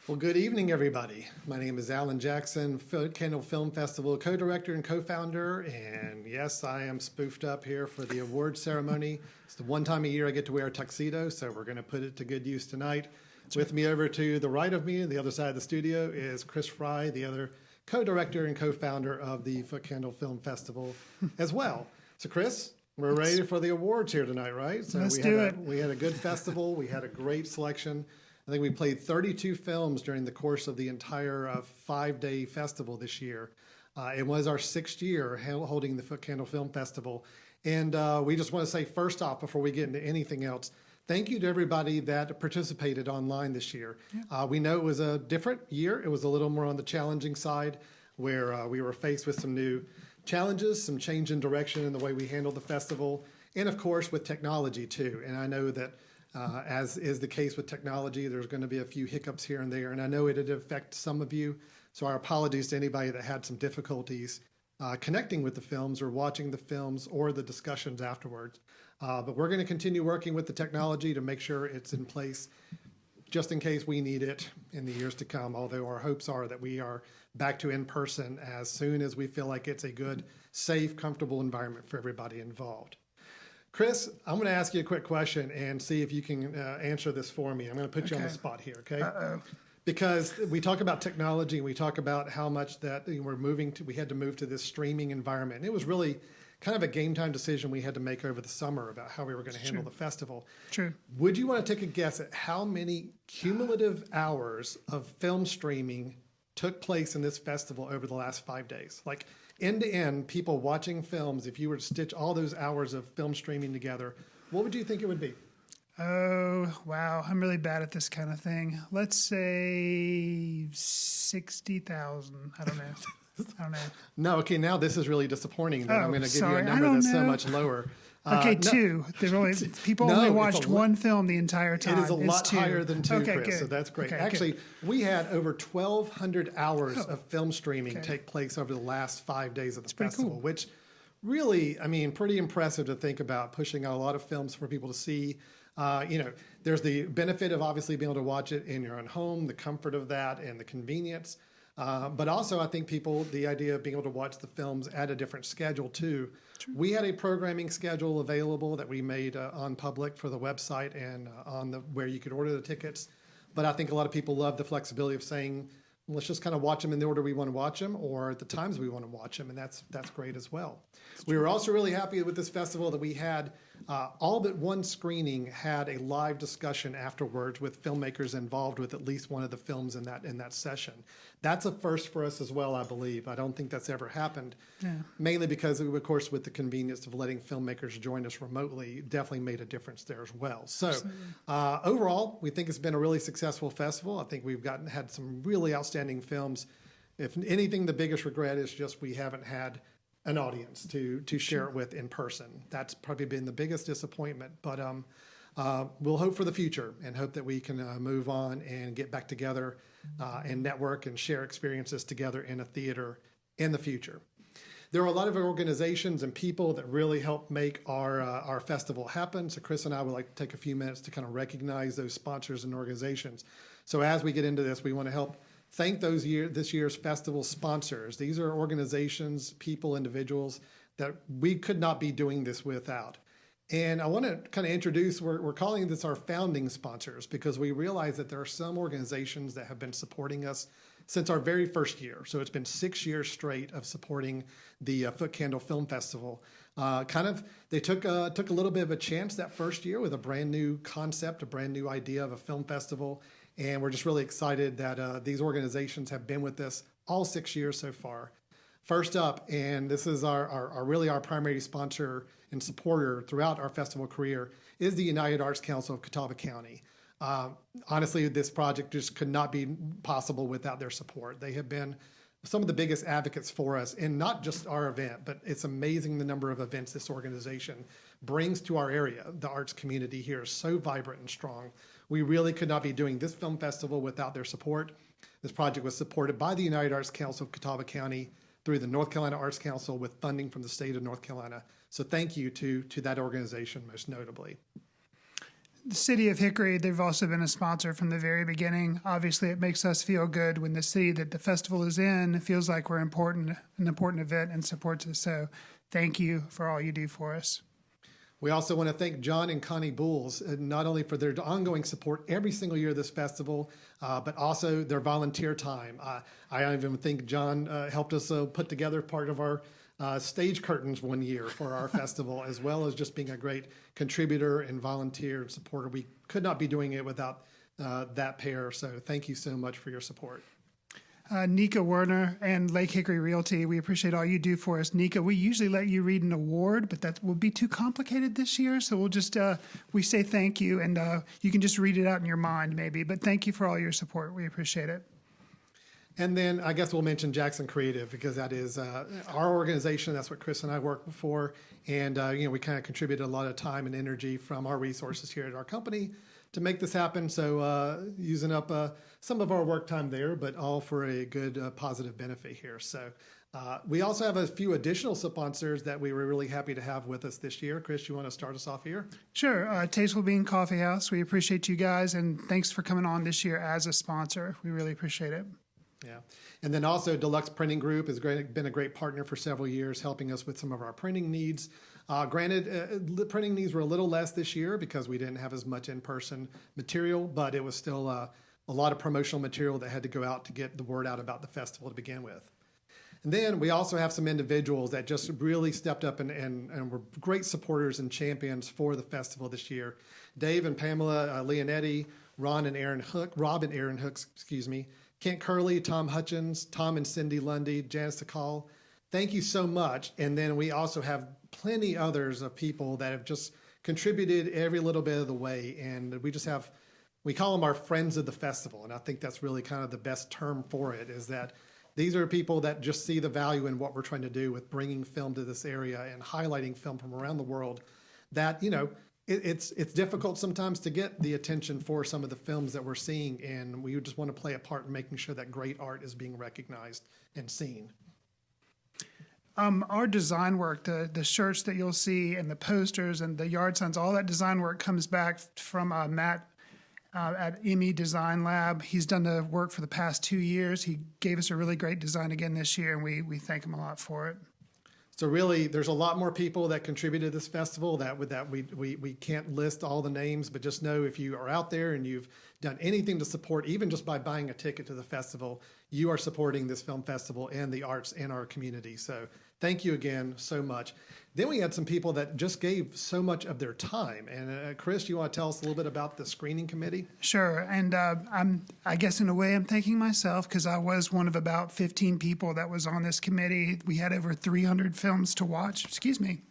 Well, good evening, everybody. My name is Alan Jackson, Footcandle Film Festival co-director and co-founder, and yes, I am spoofed up here for the award ceremony. It's the one time a year I get to wear a tuxedo, so we're going to put it to good use tonight. With me over to the right of me, the other side of the studio, is Chris Fry, the other co-director and co-founder of the Footcandle Film Festival as well. So, Chris, we're ready for the awards here tonight, right? So Let's do it. We had a good festival. We had a great selection. I think we played 32 films during the course of the entire 5-day festival this year. It was our 6th year holding the Footcandle Film Festival. And we just want to say, first off, before we get into anything else, thank you to everybody that participated online this year. Yeah. We know it was a different year. It was a little more on the challenging side, where we were faced with some new challenges, some change in direction in the way we handled the festival, and of course with technology too. And I know that as is the case with technology, there's going to be a few hiccups here and there, and I know it did affect some of you, so our apologies to anybody that had some difficulties connecting with the films or watching the films or the discussions afterwards. But we're going to continue working with the technology to make sure it's in place just in case we need it in the years to come, although our hopes are that we are back to in-person as soon as we feel like it's a good, safe, comfortable environment for everybody involved. Chris, I'm going to ask you a quick question and see if you can answer this for me. I'm going to put you on the spot here, okay? Uh-oh. Because we talk about technology, and we talk about how much that we had to move to this streaming environment. And it was really kind of a game time decision we had to make over the summer about how we were going to handle the festival. True. Would you want to take a guess at how many cumulative hours of film streaming took place in this festival over the last 5 days? Like, end to end, people watching films, if you were to stitch all those hours of film streaming together, what would you think it would be? Oh, wow. I'm really bad at this kind of thing. Let's say 60,000. I don't know. No, okay, now this is really disappointing. Then I'm going to give you a number that's so much lower. Okay, two. People only watched one film the entire time. It is a lot higher than two, okay, Chris, good. so that's great. Okay, Actually, good. we had over 1,200 hours of film streaming take place over the last 5 days of the festival, cool. which really, I mean, pretty impressive to think about, pushing out a lot of films for people to see. There's the benefit of obviously being able to watch it in your own home, the comfort of that, and the convenience. But also, I think the idea of being able to watch the films at a different schedule too. True. We had a programming schedule available that we made on public for the website and where you could order the tickets. But I think a lot of people love the flexibility of saying, let's just kind of watch them in the order we want to watch them or at the times we want to watch them, and that's great as well. We were also really happy with this festival that we had all but one screening had a live discussion afterwards with filmmakers involved with at least one of the films in that session. That's a first for us as well, I believe. I don't think that's ever happened, mainly because, of course, with the convenience of letting filmmakers join us remotely, definitely made a difference there as well. So overall, we think it's been a really successful festival. I think we've had some really outstanding films. If anything, the biggest regret is just we haven't had an audience to share it with in person. That's probably been the biggest disappointment, but we'll hope for the future and hope that we can move on and get back together and network and share experiences together in a theater in the future. There are a lot of organizations and people that really help make our festival happen. So Chris and I would like to take a few minutes to kind of recognize those sponsors and organizations. So as we get into this, we want to help thank this year's festival sponsors. These are organizations, people, individuals that we could not be doing this without. And I want to kind of introduce, we're calling this our founding sponsors because we realize that there are some organizations that have been supporting us since our very first year. So it's been 6 years straight of supporting the Footcandle Film Festival. They took a little bit of a chance that first year with a brand new concept, a brand new idea of a film festival. And we're just really excited that these organizations have been with us all 6 years so far. First up, and this is our primary sponsor and supporter throughout our festival career, is the United Arts Council of Catawba County. Honestly, this project just could not be possible without their support. They have been some of the biggest advocates for us, and not just our event, but it's amazing the number of events this organization brings to our area. The arts community here is so vibrant and strong. We really could not be doing this film festival without their support. This project was supported by the United Arts Council of Catawba County through the North Carolina Arts Council with funding from the state of North Carolina. So thank you to that organization most notably. the city of Hickory, they've also been a sponsor from the very beginning. Obviously, it makes us feel good when the city that the festival is in feels like we're an important event and supports us. So thank you for all you do for us. We also want to thank John and Connie Bools, not only for their ongoing support every single year of this festival, but also their volunteer time. I even think John helped us put together part of our stage curtains one year for our festival, as well as just being a great contributor and volunteer and supporter. We could not be doing it without that pair, so thank you so much for your support. Nika Werner and Lake Hickory Realty, we appreciate all you do for us. Nika, we usually let you read an award, but that will be too complicated this year, so we'll just, we say thank you, and you can just read it out in your mind maybe, but thank you for all your support. We appreciate it. And then I guess we'll mention Jackson Creative, because that is our organization. That's what Chris and I work for. And, we kind of contributed a lot of time and energy from our resources here at our company to make this happen. So using up some of our work time there, but all for a good positive benefit here. So we also have a few additional sponsors that we were really happy to have with us this year. Chris, you want to start us off here? Sure. Tasteful Bean Coffee House. We appreciate you guys, and thanks for coming on this year as a sponsor. We really appreciate it. Yeah. And then also Deluxe Printing Group has been a great partner for several years, helping us with some of our printing needs. Granted, the printing needs were a little less this year because we didn't have as much in-person material, but it was still a lot of promotional material that had to go out to get the word out about the festival to begin with. And then we also have some individuals that just really stepped up and were great supporters and champions for the festival this year. Dave and Pamela Leonetti, Rob and Aaron Hooks, Kent Curley, Tom Hutchins, Tom and Cindy Lundy, Janice Takal. Thank you so much. And then we also have plenty others of people that have just contributed every little bit of the way. And we call them our friends of the festival. And I think that's really kind of the best term for it, is that these are people that just see the value in what we're trying to do with bringing film to this area and highlighting film from around the world that, it's difficult sometimes to get the attention for some of the films that we're seeing, and we just want to play a part in making sure that great art is being recognized and seen. Our design work, the shirts that you'll see and the posters and the yard signs, all that design work comes back from Matt at EMI Design Lab. He's done the work for the past 2 years. He gave us a really great design again this year, and we thank him a lot for it. So really, there's a lot more people that contributed to this festival that we can't list all the names, but just know if you are out there and you've done anything to support, even just by buying a ticket to the festival, you are supporting this film festival and the arts in our community. So thank you again so much. Then we had some people that just gave so much of their time. And Chris, you want to tell us a little bit about the screening committee? Sure. And I guess in a way I'm thanking myself, because I was one of about 15 people that was on this committee. We had over 300 films to watch. Excuse me.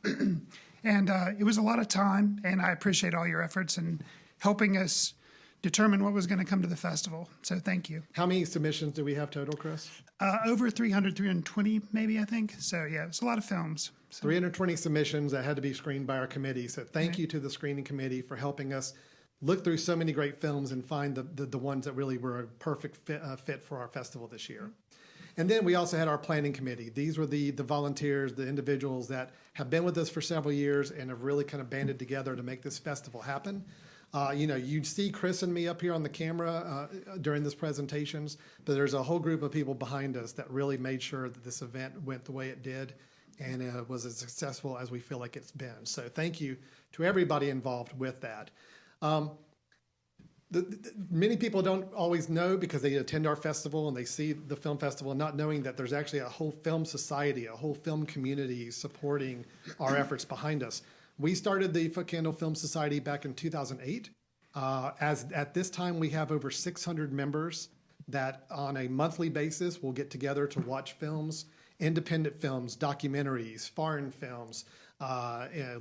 And it was a lot of time, and I appreciate all your efforts in helping us determine what was going to come to the festival. So thank you. How many submissions do we have total, Chris? Over 300, 320 maybe, I think. So yeah, it's a lot of films. So. 320 submissions that had to be screened by our committee. So thank you to the screening committee for helping us look through so many great films and find the ones that really were a perfect fit for our festival this year. And then we also had our planning committee. These were the volunteers, the individuals that have been with us for several years and have really kind of banded together to make this festival happen. You'd see Chris and me up here on the camera during this presentations, but there's a whole group of people behind us that really made sure that this event went the way it did and was as successful as we feel like it's been. So thank you to everybody involved with that. Many people don't always know because they attend our festival and they see the film festival, not knowing that there's actually a whole film society, a whole film community supporting our efforts behind us. We started the Footcandle Film Society back in 2008. At this time, we have over 600 members that on a monthly basis will get together to watch films, independent films, documentaries, foreign films,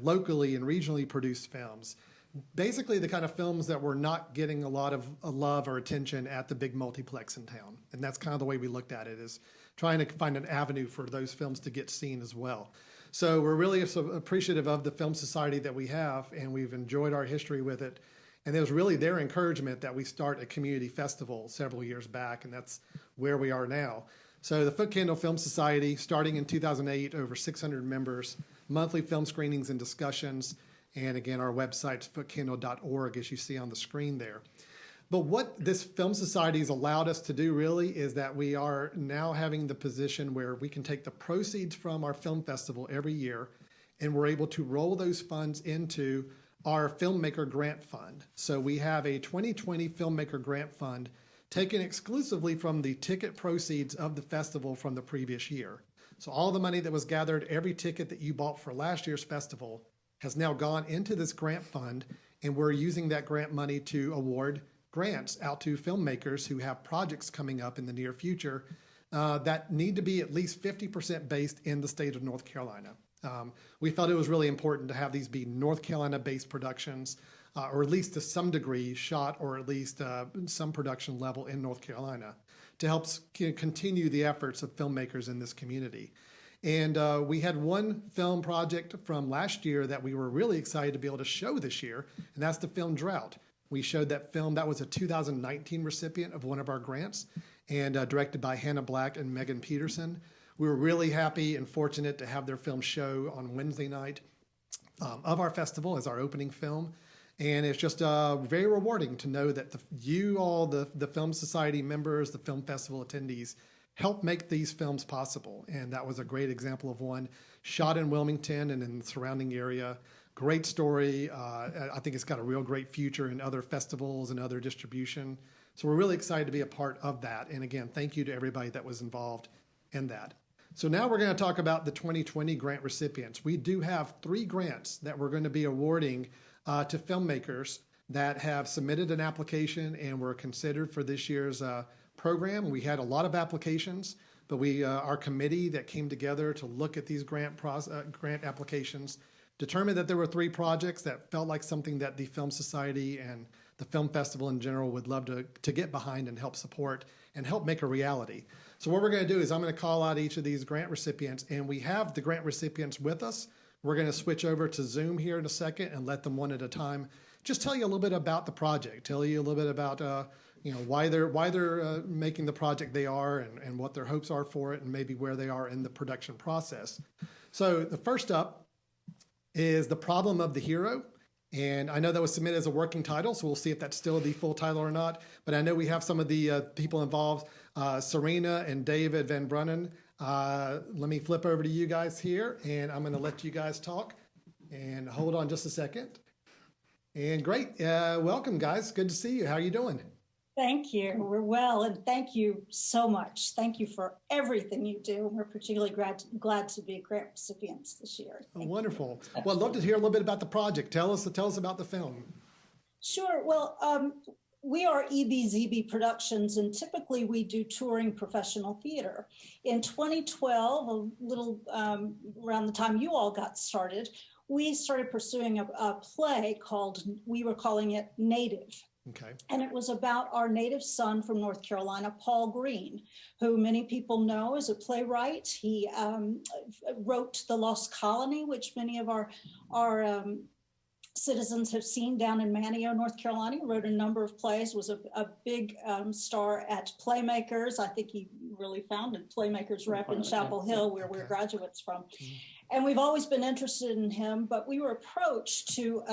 locally and regionally produced films. Basically the kind of films that were not getting a lot of love or attention at the big multiplex in town. And that's kind of the way we looked at it, is trying to find an avenue for those films to get seen as well. So we're really appreciative of the Film Society that we have, and we've enjoyed our history with it. And it was really their encouragement that we start a community festival several years back, and that's where we are now. So the Footcandle Film Society, starting in 2008, over 600 members, monthly film screenings and discussions. And again, our website's footcandle.org, as you see on the screen there. But what this Film Society has allowed us to do really is that we are now having the position where we can take the proceeds from our film festival every year, and we're able to roll those funds into our Filmmaker Grant Fund. So we have a 2020 Filmmaker Grant Fund taken exclusively from the ticket proceeds of the festival from the previous year. So all the money that was gathered, every ticket that you bought for last year's festival has now gone into this grant fund, and we're using that grant money to award grants out to filmmakers who have projects coming up in the near future that need to be at least 50% based in the state of North Carolina. We felt it was really important to have these be North Carolina-based productions, or at least to some degree shot, or at least some production level in North Carolina, to help continue the efforts of filmmakers in this community. And we had one film project from last year that we were really excited to be able to show this year, and that's the film Drought. We showed that film. That was a 2019 recipient of one of our grants, and directed by Hannah Black and Megan Peterson. We were really happy and fortunate to have their film show on Wednesday night of our festival as our opening film. And it's just very rewarding to know that the Film Society members, the film festival attendees, help make these films possible. And that was a great example of one shot in Wilmington and in the surrounding area. Great story. I think it's got a real great future in other festivals and other distribution. So we're really excited to be a part of that. And again, thank you to everybody that was involved in that. So now we're going to talk about the 2020 grant recipients. We do have 3 grants that we're going to be awarding to filmmakers that have submitted an application and were considered for this year's program. We had a lot of applications, but our committee that came together to look at these grant applications determined that there were 3 projects that felt like something that the Film Society and the film festival in general would love to get behind and help support and help make a reality. So what we're going to do is I'm going to call out each of these grant recipients, and we have the grant recipients with us. We're going to switch over to Zoom here in a second and let them one at a time just tell you a little bit about the project, tell you a little bit about why they're making the project they are, and what their hopes are for it, and maybe where they are in the production process. So the first up is The Problem of the Hero. And I know that was submitted as a working title, so we'll see if that's still the full title or not. But I know we have some of the people involved, Serena and David Van Brunnen. Let me flip over to you guys here, and I'm going to let you guys talk. And hold on just a second. And great. Welcome, guys. Good to see you. How are you doing? Thank you. We're well, and thank you so much. Thank you for everything you do. We're particularly glad to be grant recipients this year. Oh, wonderful. Well, I'd love to hear a little bit about the project. Tell us about the film. Sure. Well, we are EBZB Productions, and typically we do touring professional theater. In 2012, a little around the time you all got started, we started pursuing a play we were calling it Native. Okay. And it was about our native son from North Carolina, Paul Green, who many people know as a playwright. He wrote The Lost Colony, which many of our citizens have seen down in Manteo, North Carolina. He wrote a number of plays, was a big star at Playmakers. I think he really founded Playmakers Rep in Chapel Hill, where we're graduates from. Mm-hmm. And we've always been interested in him, but we were approached to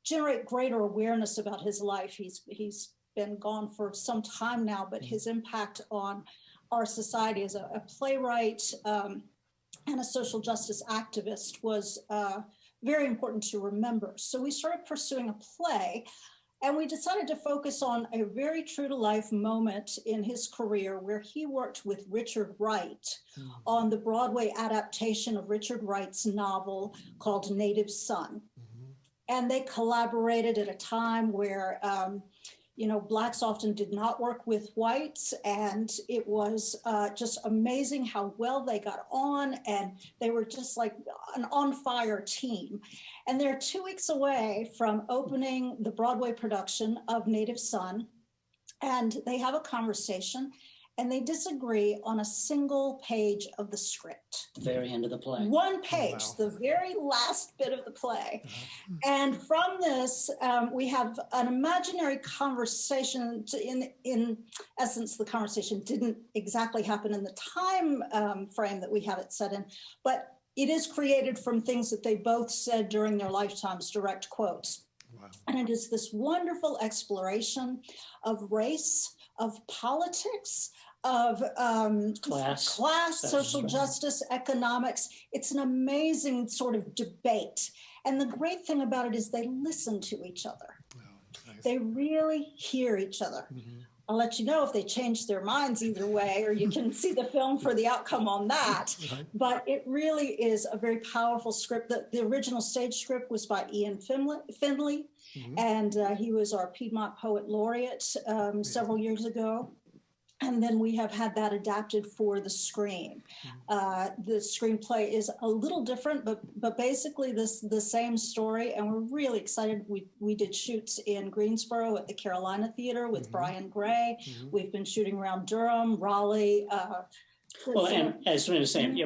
generate greater awareness about his life. He's been gone for some time now, but his impact on our society as a playwright and a social justice activist was very important to remember. So we started pursuing a play, and we decided to focus on a very true to life moment in his career where he worked with Richard Wright on the Broadway adaptation of Richard Wright's novel called Native Son. And they collaborated at a time where, Blacks often did not work with whites. And it was just amazing how well they got on. And they were just like an on-fire team. And they're 2 weeks away from opening the Broadway production of Native Son. And they have a conversation. And they disagree on a single page of the script. The very end of the play. One page, Oh, wow. The very last bit of the play. And from this, we have an imaginary conversation. In essence, the conversation didn't exactly happen in the time frame that we have it set in, but it is created from things that they both said during their lifetimes, direct quotes. Wow. And it is this wonderful exploration of race, of politics, of class, social justice, economics. It's an amazing sort of debate. And the great thing about it is they listen to each other. Oh, nice. They really hear each other. Mm-hmm. I'll let you know if they change their minds either way, or you can see the film for the outcome on that. Right. But it really is a very powerful script. The original stage script was by Ian Finley, Mm-hmm. and he was our Piedmont Poet Laureate several years ago. And then we have had that adapted for the screen. The screenplay is a little different, but basically the same story. And we're really excited. We did shoots in Greensboro at the Carolina Theater with Brian Gray. We've been shooting around Durham, Raleigh. Well, and as Serena was saying,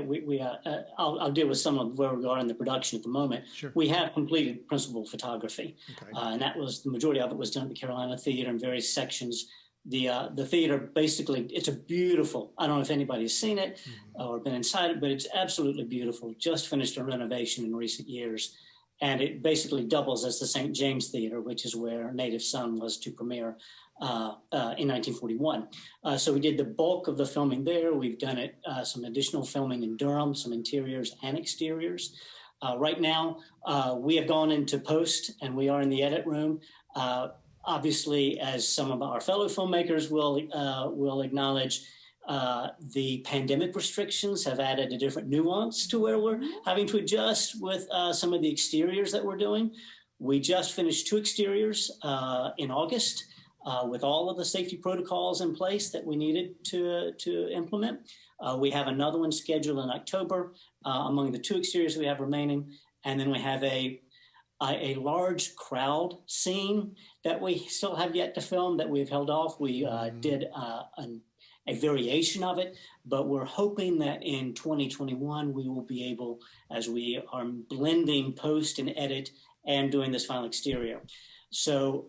I'll deal with some of where we are in the production at the moment. Sure. We have completed principal photography, Okay. and that was the majority of it was done at the Carolina Theater in various sections. The theater, basically, it's a beautiful, I don't know if anybody's seen it or been inside it, but it's absolutely beautiful. Just finished a renovation in recent years. And it basically doubles as the St. James Theater, which is where Native Son was to premiere in 1941. So we did the bulk of the filming there. We've done some additional filming in Durham, some interiors and exteriors. Right now, we have gone into post and we are in the edit room. Obviously, as some of our fellow filmmakers will acknowledge, the pandemic restrictions have added a different nuance to where we're having to adjust with some of the exteriors that we're doing. We just finished 2 exteriors in August with all of the safety protocols in place that we needed to implement. We have another one scheduled in October among the 2 exteriors we have remaining. And then we have a large crowd scene that we still have yet to film that we've held off. We did a variation of it, but we're hoping that in 2021 we will be able, as we are blending post and edit and doing this final exterior. So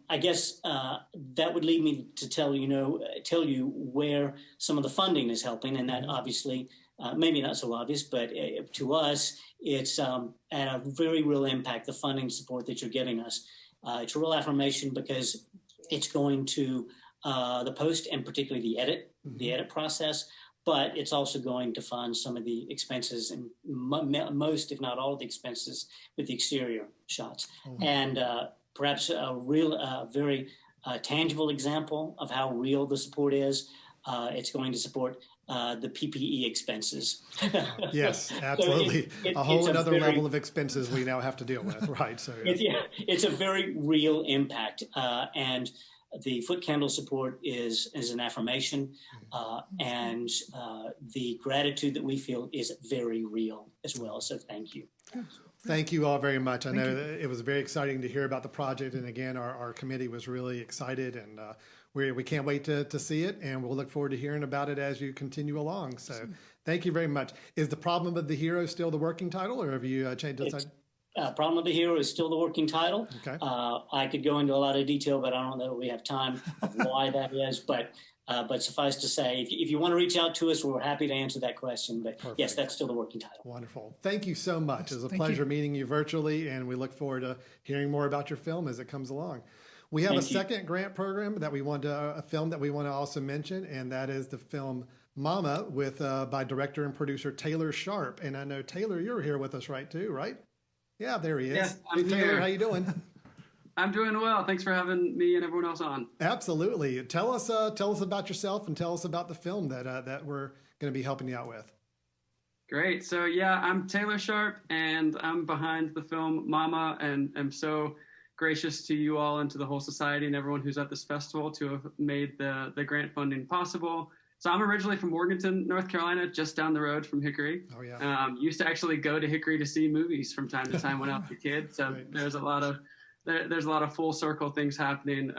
I guess that would lead me to tell you where some of the funding is helping, and that obviously maybe not so obvious, but to us it's at a very real impact. The funding support that you're giving us, it's a real affirmation because it's going to the post and particularly the edit process, but it's also going to fund some of the expenses and most, if not all, of the expenses with the exterior shots. And perhaps a real, very tangible example of how real the support is. It's going to support the PPE expenses. Yes, absolutely. So a whole another level of expenses we now have to deal with, right? So it's a very real impact, and the Footcandle support is an affirmation, and the gratitude that we feel is very real as well. So thank you. Thank you all very much. I know that it was very exciting to hear about the project, and again, our committee was really excited, and we can't wait to see it, and we'll look forward to hearing about it as you continue along. So thank you very much. Is The Problem of the Hero still the working title, or have you changed it? Problem of the Hero is still the working title. Okay. I could go into a lot of detail, but I don't know that we have time of why that is. But suffice to say, if you want to reach out to us, we're happy to answer that question. But Perfect. Yes, that's still the working title. Wonderful. Thank you so much. It was a Thank pleasure you. meeting you virtually, and we look forward to hearing more about your film as it comes along. We have a second grant program that we want a film that we want to also mention, and that is the film Mama with by director and producer Taylor Sharp. And I know, Taylor, you're here with us, right, too, right? Yeah, there he is. Yes, Hey, I'm Taylor, here. how you doing? I'm doing well. Thanks for having me and everyone else on. Absolutely. Tell us about yourself and tell us about the film that we're going to be helping you out with. Great. So yeah, I'm Taylor Sharp, and I'm behind the film Mama, and I'm so gracious to you all and to the whole society and everyone who's at this festival to have made the grant funding possible. So I'm originally from Morganton, North Carolina, just down the road from Hickory. Oh, yeah. Used to actually go to Hickory to see movies from time to time when I was a kid. So Right. there's a lot of full circle things happening,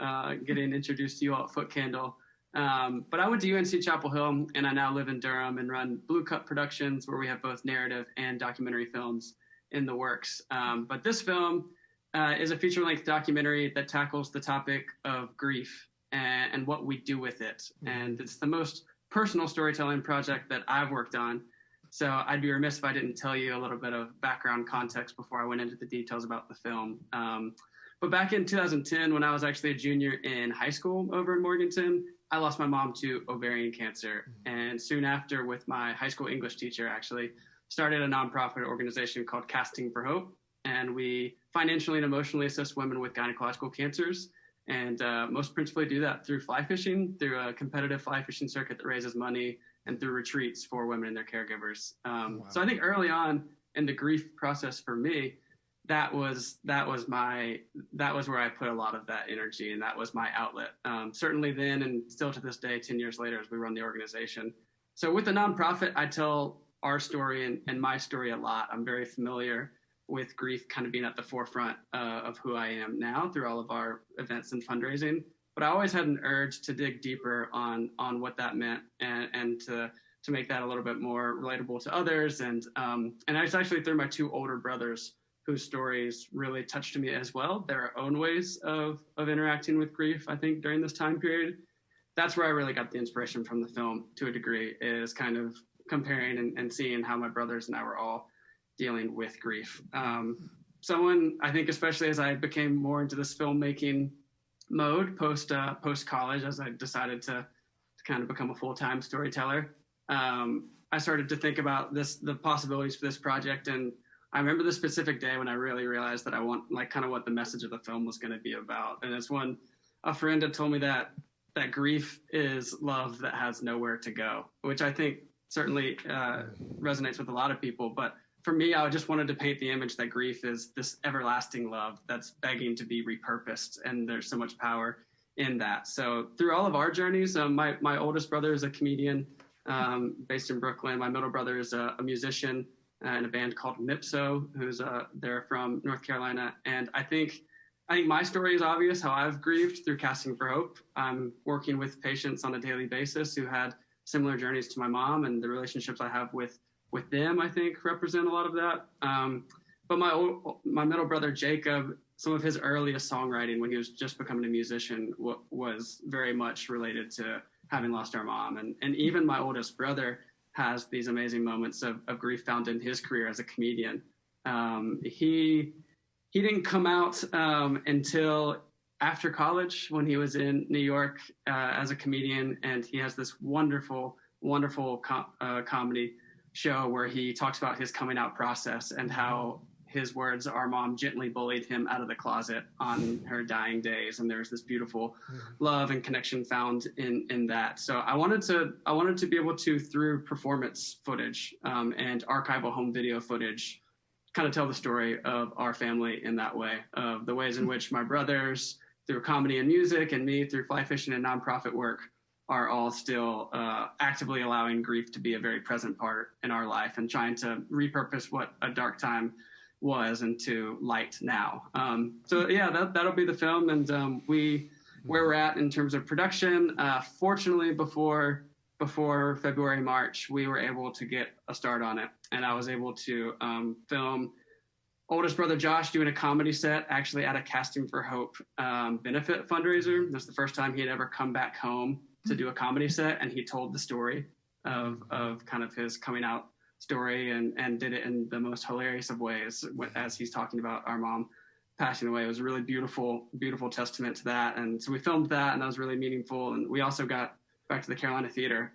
getting introduced to you all at Footcandle. But I went to UNC Chapel Hill, and I now live in Durham and run Blue Cup Productions, where we have both narrative and documentary films in the works. But this film is a feature-length documentary that tackles the topic of grief and what we do with it. And it's the most personal storytelling project that I've worked on. So I'd be remiss if I didn't tell you a little bit of background context before I went into the details about the film. But back in 2010, when I was actually a junior in high school over in Morganton, I lost my mom to ovarian cancer. And soon after, with my high school English teacher, actually started a nonprofit organization called Casting for Hope. And we financially and emotionally assist women with gynecological cancers. And most principally do that through fly fishing, through a competitive fly fishing circuit that raises money, and through retreats for women and their caregivers. Wow. So I think early on in the grief process for me, that was where I put a lot of that energy, and that was my outlet. Certainly then, and still to this day, 10 years later, as we run the organization. So with the nonprofit, I tell our story and my story a lot. I'm very familiar with grief kind of being at the forefront of who I am now through all of our events and fundraising. But I always had an urge to dig deeper on what that meant and to make that a little bit more relatable to others. And it's actually through my two older brothers whose stories really touched me as well. Their own ways of interacting with grief, I think, during this time period. That's where I really got the inspiration from the film to a degree, is kind of comparing and seeing how my brothers and I were all dealing with grief. Someone, I think, especially as I became more into this filmmaking mode post college, as I decided to kind of become a full-time storyteller, I started to think about the possibilities for this project. And I remember the specific day when I really realized that I want, like, kind of what the message of the film was going to be about. And it's when a friend had told me that grief is love that has nowhere to go, which I think certainly resonates with a lot of people. But for me, I just wanted to paint the image that grief is this everlasting love that's begging to be repurposed, and there's so much power in that. So through all of our journeys, my oldest brother is a comedian based in Brooklyn. My middle brother is a musician in a band called Mipso, who's they're from North Carolina. And I think my story is obvious, how I've grieved through Casting for Hope. I'm working with patients on a daily basis who had similar journeys to my mom, and the relationships I have with them, I think, represent a lot of that. But my middle brother, Jacob, some of his earliest songwriting when he was just becoming a musician was very much related to having lost our mom. And even my oldest brother has these amazing moments of grief found in his career as a comedian. He didn't come out until after college, when he was in New York as a comedian, and he has this wonderful comedy show where he talks about his coming out process and how his words, our mom gently bullied him out of the closet on her dying days. And there's this beautiful love and connection found in that. So I wanted to be able to, through performance footage and archival home video footage, kind of tell the story of our family in that way, of the ways in which my brothers, through comedy and music, and me through fly fishing and nonprofit work, are all still actively allowing grief to be a very present part in our life, and trying to repurpose what a dark time was into light now. So yeah, that'll be the film, and where we're at in terms of production. Fortunately, before February, March, we were able to get a start on it, and I was able to film oldest brother Josh doing a comedy set actually at a Casting for Hope benefit fundraiser. That's the first time he had ever come back home to do a comedy set, and he told the story of kind of his coming out story and did it in the most hilarious of ways as he's talking about our mom passing away. It was a really beautiful testament to that. And so we filmed that, and that was really meaningful. And we also got back to the Carolina Theater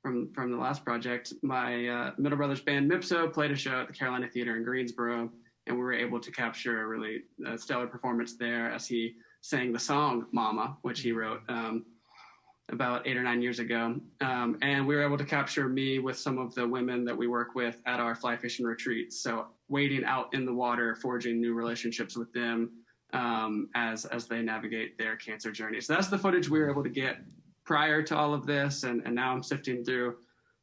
from the last project. My middle brother's band Mipso played a show at the Carolina Theater in Greensboro, and we were able to capture a really stellar performance there as he sang the song Mama, which he wrote about 8 or 9 years ago. And we were able to capture me with some of the women that we work with at our fly fishing retreats. So wading out in the water, forging new relationships with them as they navigate their cancer journey. So that's the footage we were able to get prior to all of this. And now I'm sifting through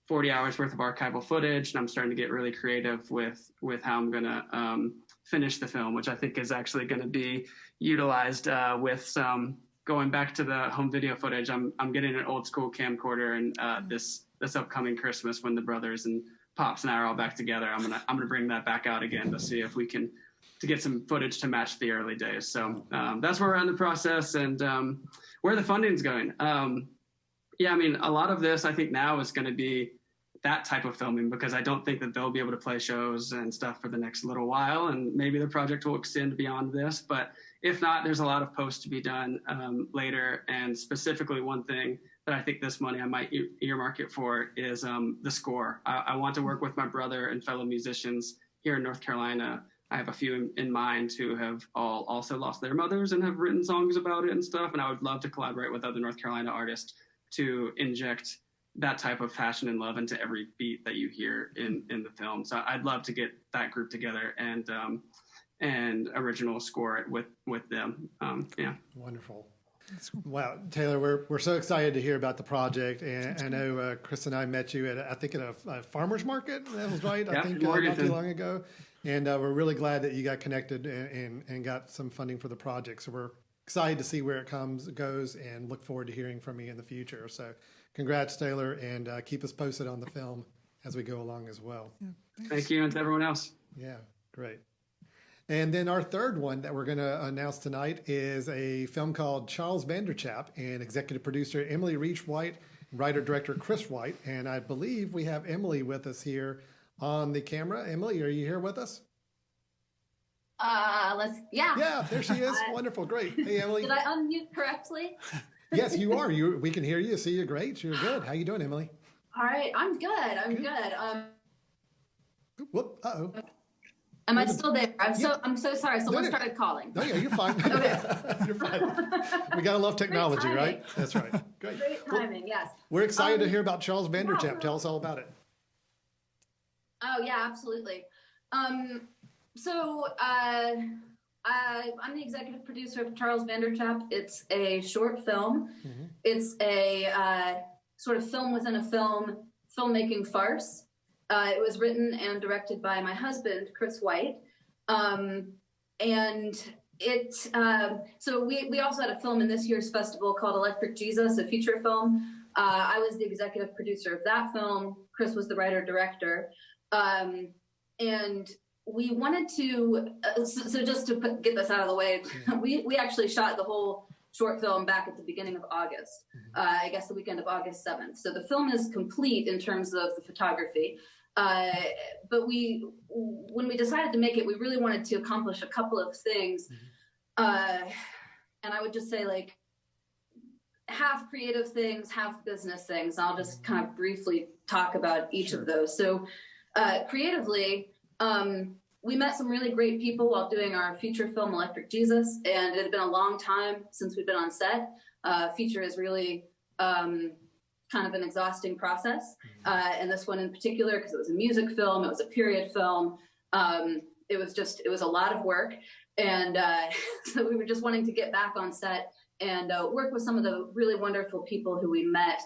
40 hours worth of archival footage, and I'm starting to get really creative with how I'm going to finish the film, which I think is actually going to be utilized with some going back to the home video footage. I'm getting an old school camcorder, and this upcoming Christmas, when the brothers and Pops and I are all back together, I'm gonna bring that back out again to see if we can get some footage to match the early days. So that's where we're in the process, and where the funding's going. Yeah, I mean, a lot of this I think now is going to be that type of filming, because I don't think that they'll be able to play shows and stuff for the next little while, and maybe the project will extend beyond this. But if not, there's a lot of post to be done later. And specifically, one thing that I think this money I might earmark it for is the score. I want to work with my brother and fellow musicians here in North Carolina. I have a few in mind who have all also lost their mothers and have written songs about it and stuff. And I would love to collaborate with other North Carolina artists to inject that type of passion and love into every beat that you hear in the film. So I'd love to get that group together and original score it with them. Yeah. Wonderful. Wow, Taylor, we're so excited to hear about the project, and I know Chris and I met you at a farmer's market. That was right. Yeah, I think not too long ago, and we're really glad that you got connected and got some funding for the project. So we're excited to see where it goes, and look forward to hearing from you in the future. So, congrats, Taylor, and keep us posted on the film as we go along as well. Yeah, Thank you, and to everyone else. Yeah, great. And then our third one that we're going to announce tonight is a film called Charles Vanderchap, and executive producer Emily Reach White, writer-director Chris White. And I believe we have Emily with us here on the camera. Emily, are you here with us? Yeah. Yeah, there she is. Wonderful, great. Hey, Emily. Did I unmute correctly? Yes, you are. We can hear you, see you. Great. You're good. How you doing, Emily? All right, I'm good. Whoop. Uh-oh. Am I still there? I'm so sorry. Someone started calling. No, yeah, you're fine. You're fine. We gotta love technology, right? That's right. Great. Great timing. Yes. We're excited to hear about Charles Vanderchap. Tell us all about it. Oh yeah, absolutely. I'm the executive producer of Charles Vanderchap. It's a short film. Mm-hmm. It's a sort of film within a film, filmmaking farce. It was written and directed by my husband, Chris White. So we also had a film in this year's festival called Electric Jesus, a feature film. I was the executive producer of that film. Chris was the writer-director. And we wanted to, so just to get this out of the way, we actually shot the whole short film back at the beginning of August, I guess the weekend of August 7th. So the film is complete in terms of the photography. But when we decided to make it, we really wanted to accomplish a couple of things. And I would just say like half creative things, half business things. I'll just kind of briefly talk about each of those. So creatively, we met some really great people while doing our feature film, Electric Jesus, and it had been a long time since we'd been on set. Feature is really kind of an exhausting process, and this one in particular, because it was a music film, it was a period film, it was a lot of work, and so we were just wanting to get back on set and work with some of the really wonderful people who we met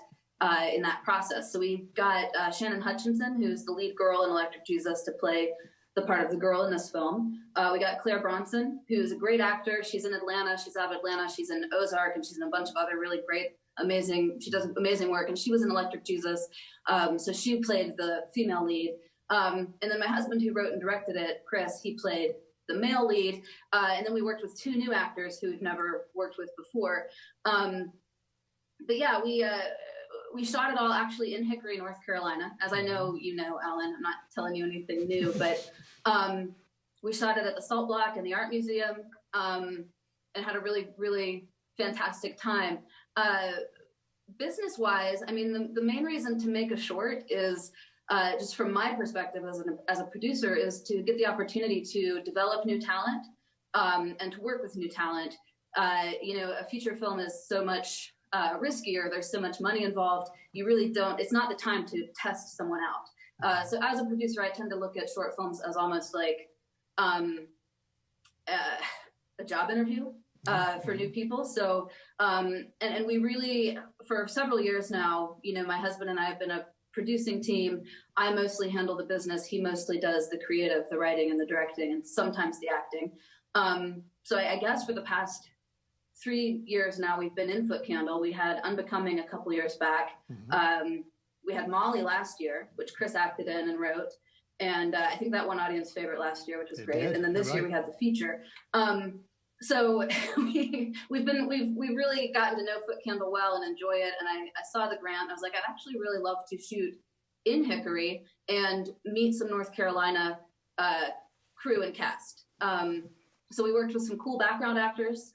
in that process. So we got Shannon Hutchinson, who's the lead girl in Electric Jesus, to play the part of the girl in this film. We got Claire Bronson, who's a great actor. She's in Atlanta. She's out of Atlanta. She's in Ozark, and she's in a bunch of other really great, she does amazing work, and she was in Electric Jesus. So she played the female lead. And then my husband, who wrote and directed it, Chris, he played the male lead. And then we worked with two new actors who we've never worked with before. But yeah, we shot it all actually in Hickory, North Carolina. As I know, you know, Alan, I'm not telling you anything new, but we shot it at the Salt Block and the Art Museum, and had a really, really fantastic time. Business-wise, I mean, the main reason to make a short is, just from my perspective as a producer, is to get the opportunity to develop new talent, and to work with new talent. A feature film is so much riskier. There's so much money involved. You really don't, it's not the time to test someone out. So as a producer, I tend to look at short films as almost like a job interview for new people. So, and we really, for several years now, my husband and I have been a producing team. I mostly handle the business. He mostly does the creative, the writing and the directing, and sometimes the acting. So I guess for the past 3 years now, we've been in Footcandle. We had Unbecoming a couple years back. We had Molly last year, which Chris acted in and wrote. And I think that won audience favorite last year, which was great. And then this year we had the feature. So we've really gotten to know Footcandle well and enjoy it. And I saw the grant. I was like, I'd actually really love to shoot in Hickory and meet some North Carolina crew and cast. So we worked with some cool background actors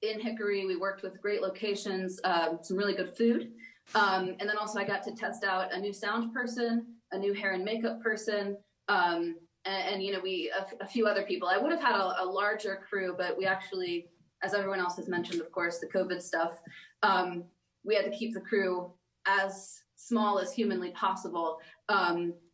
in Hickory. We worked with great locations, some really good food. And then also I got to test out a new sound person, a new hair and makeup person, and you know, a few other people. I would have had a larger crew, but we actually, as everyone else has mentioned, of course, the COVID stuff, we had to keep the crew as small as humanly possible,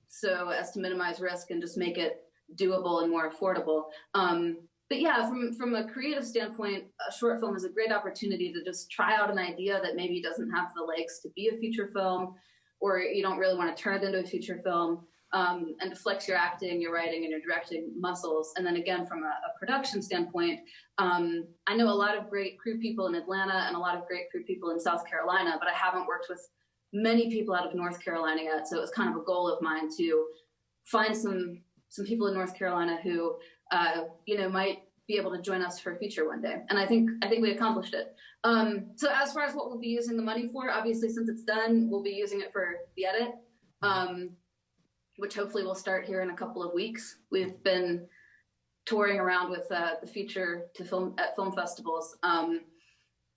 so as to minimize risk and just make it doable and more affordable. But yeah, from a creative standpoint, a short film is a great opportunity to just try out an idea that maybe doesn't have the legs to be a feature film, or you don't really want to turn it into a feature film, and to flex your acting, your writing, and your directing muscles. And then again, from a production standpoint, I know a lot of great crew people in Atlanta and a lot of great crew people in South Carolina, but I haven't worked with many people out of North Carolina yet. So it was kind of a goal of mine to find some people in North Carolina who, you know, might be able to join us for a feature one day. And I think we accomplished it. So as far as what we'll be using the money for, obviously, since it's done, we'll be using it for the edit, which hopefully will start here in a couple of weeks. We've been touring around with the feature to film at film festivals.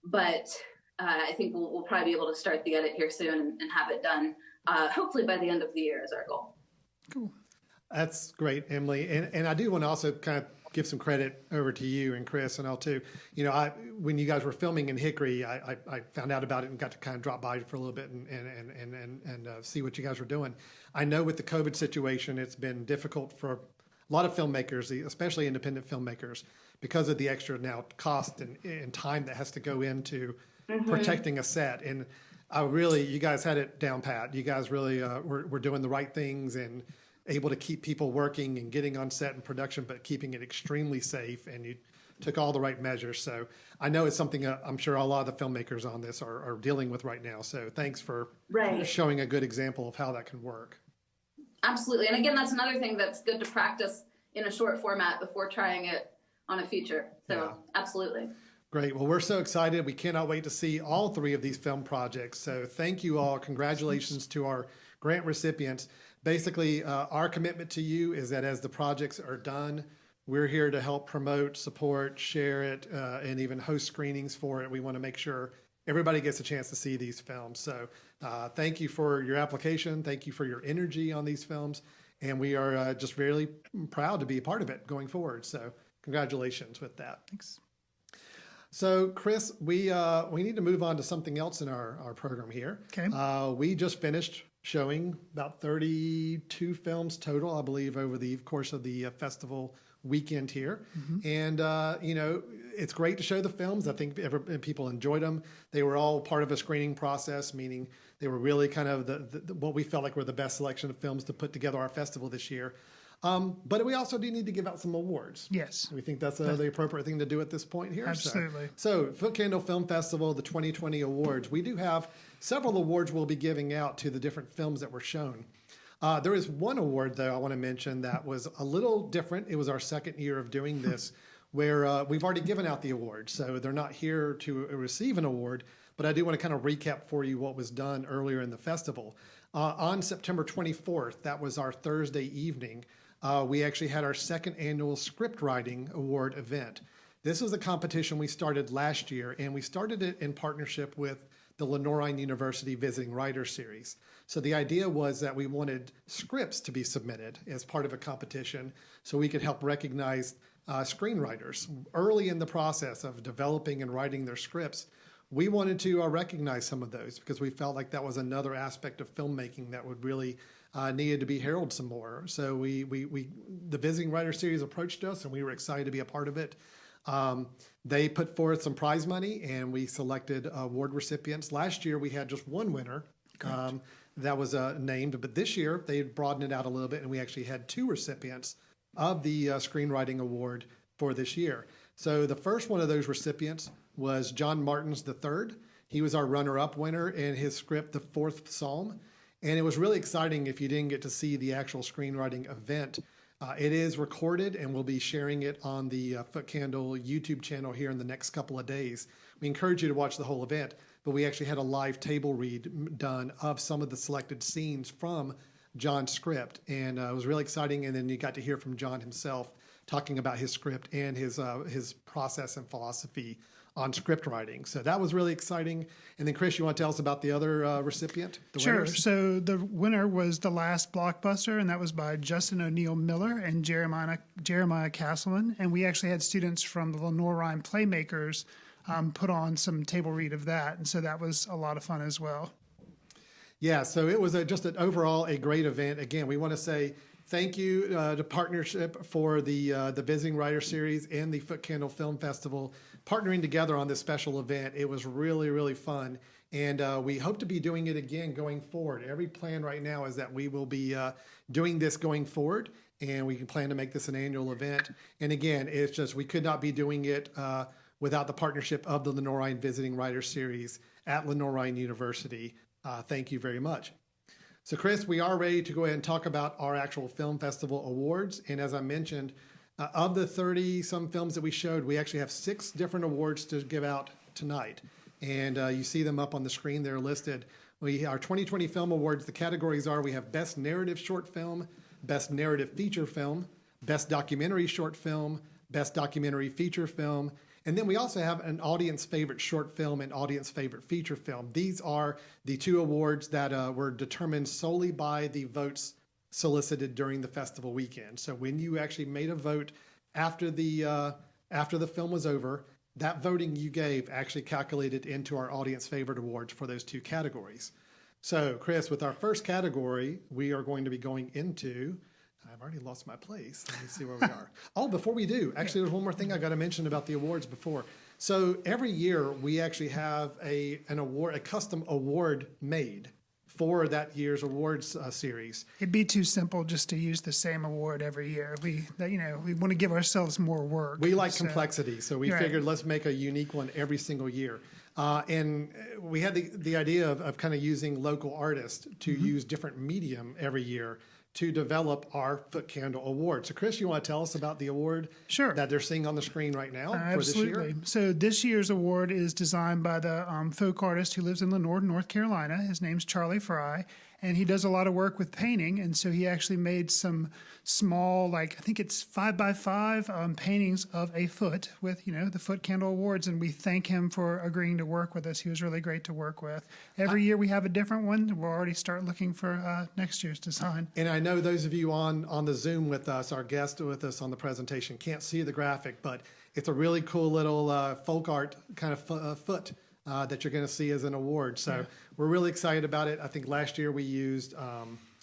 But I think we'll probably be able to start the edit here soon and have it done, hopefully by the end of the year is our goal. Cool. That's great, Emily. And I do want to also kind of give some credit over to you and Chris and all too. You know, when you guys were filming in Hickory, I found out about it and got to kind of drop by for a little bit and see what you guys were doing. I know with the COVID situation, it's been difficult for a lot of filmmakers, especially independent filmmakers, because of the extra now cost and time that has to go into protecting a set. And you guys had it down pat. You guys really were doing the right things and able to keep people working and getting on set and production, but keeping it extremely safe. And you took all the right measures. So I know it's something I'm sure a lot of the filmmakers on this are dealing with right now. So thanks for showing a good example of how that can work. Absolutely. And again, that's another thing that's good to practice in a short format before trying it on a feature. So absolutely. Great. Well, we're so excited. We cannot wait to see all 3 of these film projects. So thank you all. Congratulations to our grant recipients. Basically, our commitment to you is that as the projects are done, we're here to help promote, support, share it, and even host screenings for it. We want to make sure everybody gets a chance to see these films. So thank you for your application. Thank you for your energy on these films. And we are just really proud to be a part of it going forward. So congratulations with that. Thanks. So, Chris, we need to move on to something else in our program here. Okay. We just finished showing about 32 films total, I believe, over the course of the festival weekend here. And, you know, it's great to show the films. I think people enjoyed them. They were all part of a screening process, meaning they were really kind of what we felt like were the best selection of films to put together our festival this year. But we also do need to give out some awards. Yes. We think that's the appropriate thing to do at this point here. Absolutely. So Footcandle Film Festival, the 2020 awards. We do have several awards we'll be giving out to the different films that were shown. There is one award, though, I want to mention that was a little different. It was our second year of doing this, where we've already given out the awards. So they're not here to receive an award, but I do want to kind of recap for you what was done earlier in the festival. On September 24th, that was our Thursday evening, we actually had our second annual script writing award event. This was a competition we started last year, and we started it in partnership with the Lenoir University Visiting Writer Series. So the idea was that we wanted scripts to be submitted as part of a competition so we could help recognize screenwriters early in the process of developing and writing their scripts. We wanted to recognize some of those because we felt like that was another aspect of filmmaking that would really needed to be heralded some more. So the Visiting Writer Series approached us, and we were excited to be a part of it. They put forth some prize money, and we selected award recipients. Last year, we had just one winner that was named, but this year they broadened it out a little bit, and we actually had 2 recipients of the screenwriting award for this year. So the first one of those recipients was John Martins III. He was our runner-up winner in his script, The Fourth Psalm. And it was really exciting if you didn't get to see the actual screenwriting event. It is recorded, and we'll be sharing it on the Footcandle YouTube channel here in the next couple of days. We encourage you to watch the whole event. but we actually had a live table read done of some of the selected scenes from John's script, and it was really exciting. And then you got to hear from John himself talking about his script and his process and philosophy on script writing. So that was really exciting. And then Chris, you want to tell us about the other recipient? Sure. Winners? So the winner was The Last Blockbuster, and that was by Justin O'Neill Miller and Jeremiah Castleman. And we actually had students from the Lenore Rhine Playmakers put on some table read of that. And so that was a lot of fun as well. Yeah, so it was just an overall a great event. Again, we want to say thank you to Partnership for the Visiting Writer Series and the Footcandle Film Festival partnering together on this special event. It was really, really fun, and we hope to be doing it again going forward. Every plan right now is that we will be doing this going forward, and we can plan to make this an annual event. And again, it's just we could not be doing it without the partnership of the Lenore Rhine Visiting Writer Series at Lenore Rhine University. Thank you very much. So Chris, we are ready to go ahead and talk about our actual film festival awards. And as I mentioned, of the 30-some films that we showed, we actually have 6 different awards to give out tonight. And you see them up on the screen. They're listed. Our 2020 Film Awards, the categories are, we have Best Narrative Short Film, Best Narrative Feature Film, Best Documentary Short Film, Best Documentary Feature Film, and then we also have an audience favorite short film and audience favorite feature film. These are the 2 awards that were determined solely by the votes solicited during the festival weekend. So when you actually made a vote after the film was over, that voting you gave actually calculated into our audience favorite awards for those 2 categories. So Chris, with our first category, we are going to be going into, I've already lost my place. Let me see where we are. Oh, before we do, actually, there's one more thing I got to mention about the awards before. So every year we actually have a custom award made for that year's awards series. It'd be too simple just to use the same award every year. We want to give ourselves more work. We like complexity, so we Right. figured let's make a unique one every single year. And we had the idea of kind of using local artists to use different medium every year to develop our Footcandle Award. So Chris, you want to tell us about the award Sure. that they're seeing on the screen right now for Absolutely. this year? So this year's award is designed by the folk artist who lives in Lenore, North Carolina. His name's Charlie Fry, and he does a lot of work with painting. And so he actually made some small, I think it's 5x5 paintings of a foot with, the Footcandle Awards. And we thank him for agreeing to work with us. He was really great to work with. Every year we have a different one. We'll already start looking for next year's design. And I know those of you on the Zoom with us, our guest with us on the presentation, can't see the graphic, but it's a really cool little folk art kind of foot that you're going to see as an award. So we're really excited about it. I think last year we used,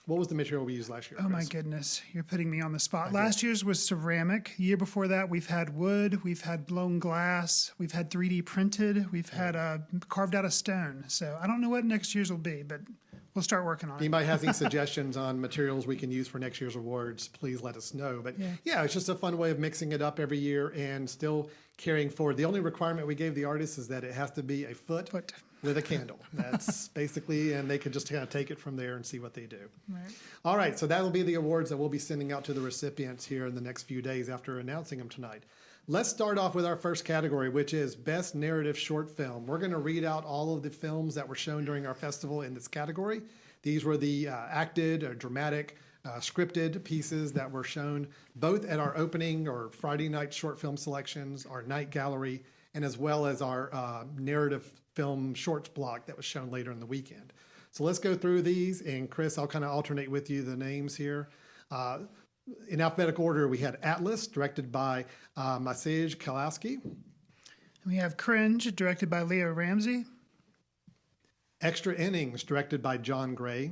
what was the material we used last year, Oh, my Chris? goodness. You're putting me on the spot. Last year's was ceramic. Year before that, we've had wood, we've had blown glass, we've had 3D printed, we've had carved out of stone. So I don't know what next year's will be, but we'll start working on it. Anybody has any suggestions on materials we can use for next year's awards, please let us know. But yeah, it's just a fun way of mixing it up every year and still carrying forward. The only requirement we gave the artists is that it has to be a foot with a candle. That's basically, and they can just kind of take it from there and see what they do. Right. All right, so that'll be the awards that we'll be sending out to the recipients here in the next few days after announcing them tonight. Let's start off with our first category, which is Best Narrative Short Film. We're going to read out all of the films that were shown during our festival in this category. These were the acted or dramatic, scripted pieces that were shown both at our opening or Friday night short film selections, our night gallery, and as well as our narrative film shorts block that was shown later in the weekend. So let's go through these, and Chris, I'll kind of alternate with you the names here. In alphabetical order, we had Atlas, directed by Maciej Kalowski. We have Cringe, directed by Leo Ramsey. Extra Innings, directed by John Gray.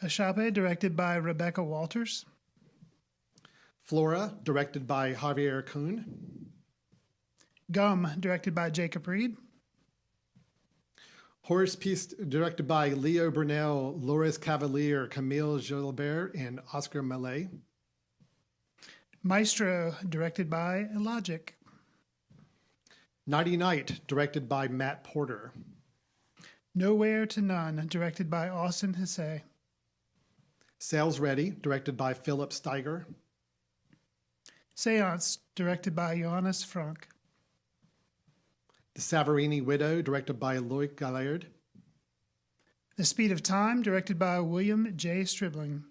Ashape, directed by Rebecca Walters. Flora, directed by Javier Kuhn. Gum, directed by Jacob Reed. Horace Piece, directed by Leo Brunel, Loris Cavalier, Camille Gilbert, and Oscar Mallet. Maestro, directed by Logic. Nighty Night, directed by Matt Porter. Nowhere to None, directed by Austin Hesse. Sales Ready, directed by Philip Steiger. Seance, directed by Johannes Frank. The Savarini Widow, directed by Loic Gallard. The Speed of Time, directed by William J. Stribling.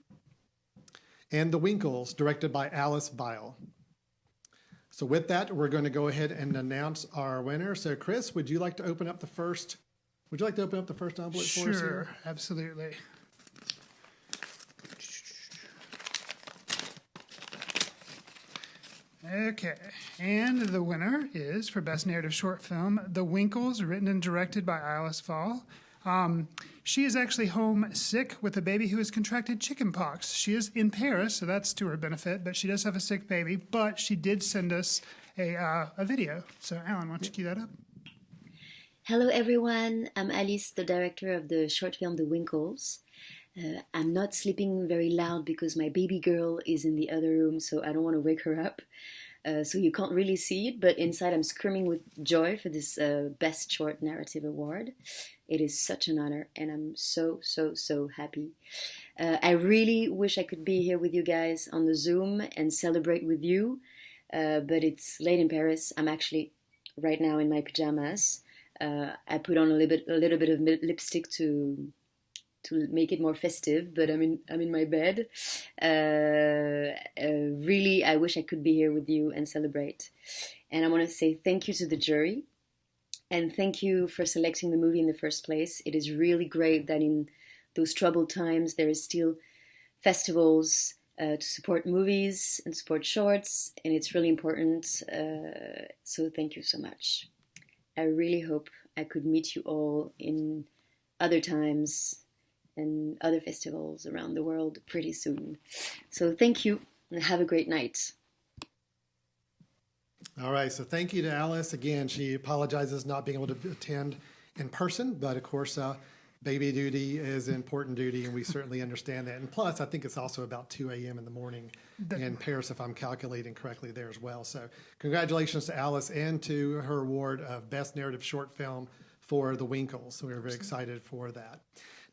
And The Winkles, directed by Alice Vile. So with that, we're going to go ahead and announce our winner. So Chris, would you like to open up the first envelope for us here? Sure, absolutely. Okay, and the winner is, for Best Narrative Short Film, The Winkles, written and directed by Alice Vile. She is actually home sick with a baby who has contracted chickenpox. She is in Paris, so that's to her benefit, but she does have a sick baby. But she did send us a video. So, Alan, why don't you cue that up? Hello, everyone. I'm Alice, the director of the short film The Winkles. I'm not sleeping very loud because my baby girl is in the other room, so I don't want to wake her up. So you can't really see it, but inside I'm screaming with joy for this Best Short Narrative Award. It is such an honor, and I'm so, so, so happy. I really wish I could be here with you guys on the Zoom and celebrate with you, but it's late in Paris. I'm actually right now in my pajamas. I put on a little bit of lipstick to make it more festive, but I'm in my bed. Really, I wish I could be here with you and celebrate. And I want to say thank you to the jury, and thank you for selecting the movie in the first place. It is really great that in those troubled times there is still festivals to support movies and support shorts, and it's really important. So thank you so much. I really hope I could meet you all in other times and other festivals around the world pretty soon. So thank you, and have a great night. All right, so thank you to Alice. Again, she apologizes not being able to attend in person, but of course, baby duty is important duty, and we certainly understand that. And plus, I think it's also about 2 a.m. in the morning in Paris, if I'm calculating correctly there as well. So congratulations to Alice and to her award of Best Narrative Short Film for The Winkles. So we're very excited for that.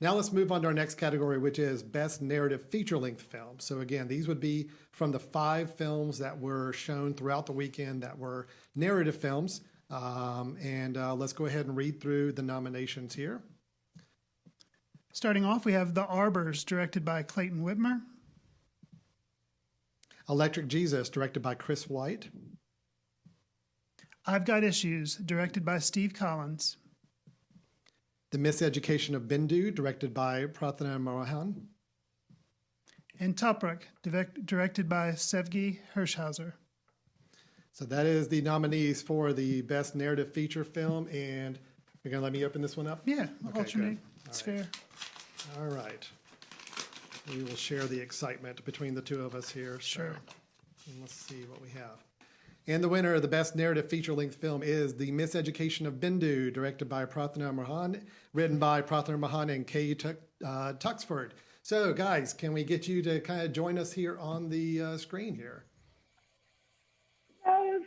Now let's move on to our next category, which is Best Narrative Feature-Length Film. So again, these would be from the 5 films that were shown throughout the weekend that were narrative films. Let's go ahead and read through the nominations here. Starting off, we have The Arbors, directed by Clayton Whitmer. Electric Jesus, directed by Chris White. I've Got Issues, directed by Steve Collins. The Miseducation of Bindu, directed by Prathana Mohan. And Topruk, directed by Sevgi Hirschhauser. So that is the nominees for the Best Narrative Feature Film. And you're going to let me open this one up? Yeah, Okay, alternate. good. It's fair. All right. We will share the excitement between the two of us here. Sure. And let's see what we have. And the winner of the Best Narrative Feature-Length Film is The Miseducation of Bindu, directed by Prathana Mohan, written by Prathana Mohan and Kay Tuxford. So, guys, can we get you to kind of join us here on the screen here? That was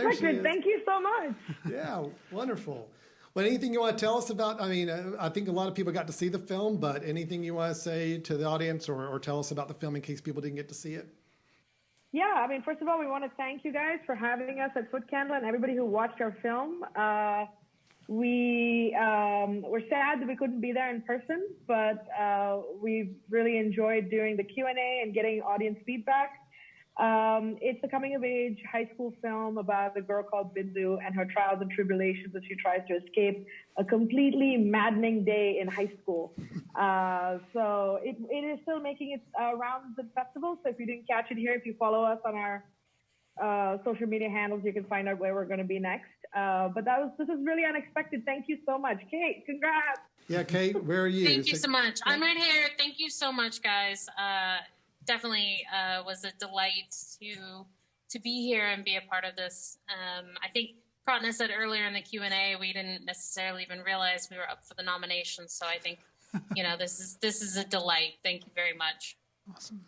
unexpected. Thank you so much. Yeah, wonderful. Well, anything you want to tell us about? I mean, I think a lot of people got to see the film, but anything you want to say to the audience or tell us about the film in case people didn't get to see it? Yeah, I mean, first of all, we want to thank you guys for having us at Footcandle and everybody who watched our film. We're sad that we couldn't be there in person, but we really enjoyed doing the Q&A and getting audience feedback. It's a coming-of-age high school film about a girl called Bindu and her trials and tribulations as she tries to escape a completely maddening day in high school. So it is still making its rounds at festivals. So if you didn't catch it here, if you follow us on our social media handles, you can find out where we're going to be next. But this is really unexpected. Thank you so much. Kate, congrats. Yeah, Kate, where are you? Thank you so much. I'm right here. Thank you so much, guys. Definitely was a delight to be here and be a part of this. I think Pratna said earlier in the Q&A we didn't necessarily even realize we were up for the nomination. So I think this is a delight. Thank you very much. Awesome.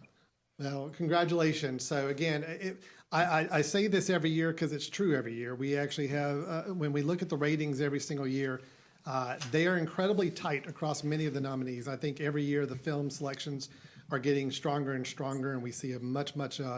Well, congratulations. So again, I say this every year because it's true every year. We actually have, when we look at the ratings every single year, they are incredibly tight across many of the nominees. I think every year the film selections are getting stronger and stronger, and we see a much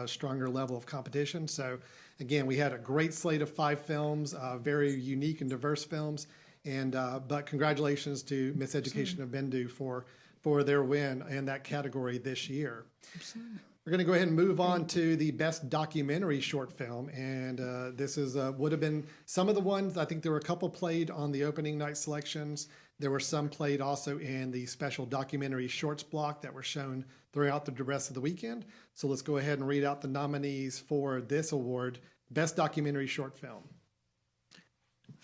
stronger level of competition. So again, we had a great slate of 5 films, very unique and diverse films. And but congratulations to Miss Education of Bendu for their win in that category this year. Absolutely. We're going to go ahead and move on to the best documentary short film, and this is would have been some of the ones. I think there were a couple played on the opening night selections. There were some played also in the special documentary shorts block that were shown throughout the rest of the weekend. So let's go ahead and read out the nominees for this award, Best Documentary Short Film.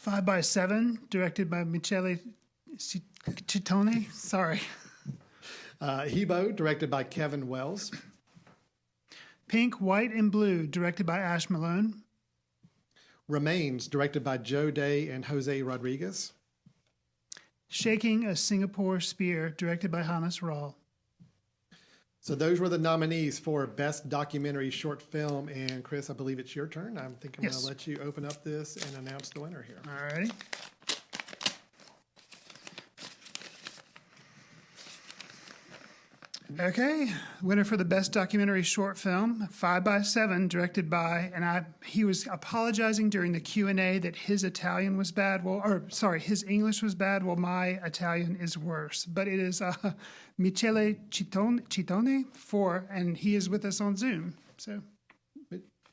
5x7, directed by Michele Cittone. Sorry. Hebo, directed by Kevin Wells. Pink, White, and Blue, directed by Ash Malone. Remains, directed by Joe Day and Jose Rodriguez. Shaking a Singapore Spear, directed by Hannes Rahl. So those were the nominees for Best Documentary Short Film. And Chris, I believe it's your turn. I'm going to let you open up this and announce the winner here. All righty. Okay, winner for the Best Documentary Short Film, 5x7, directed by, and he was apologizing during the Q&A that his Italian was bad. His English was bad. Well, my Italian is worse. But it is Michele Cittone and he is with us on Zoom. So,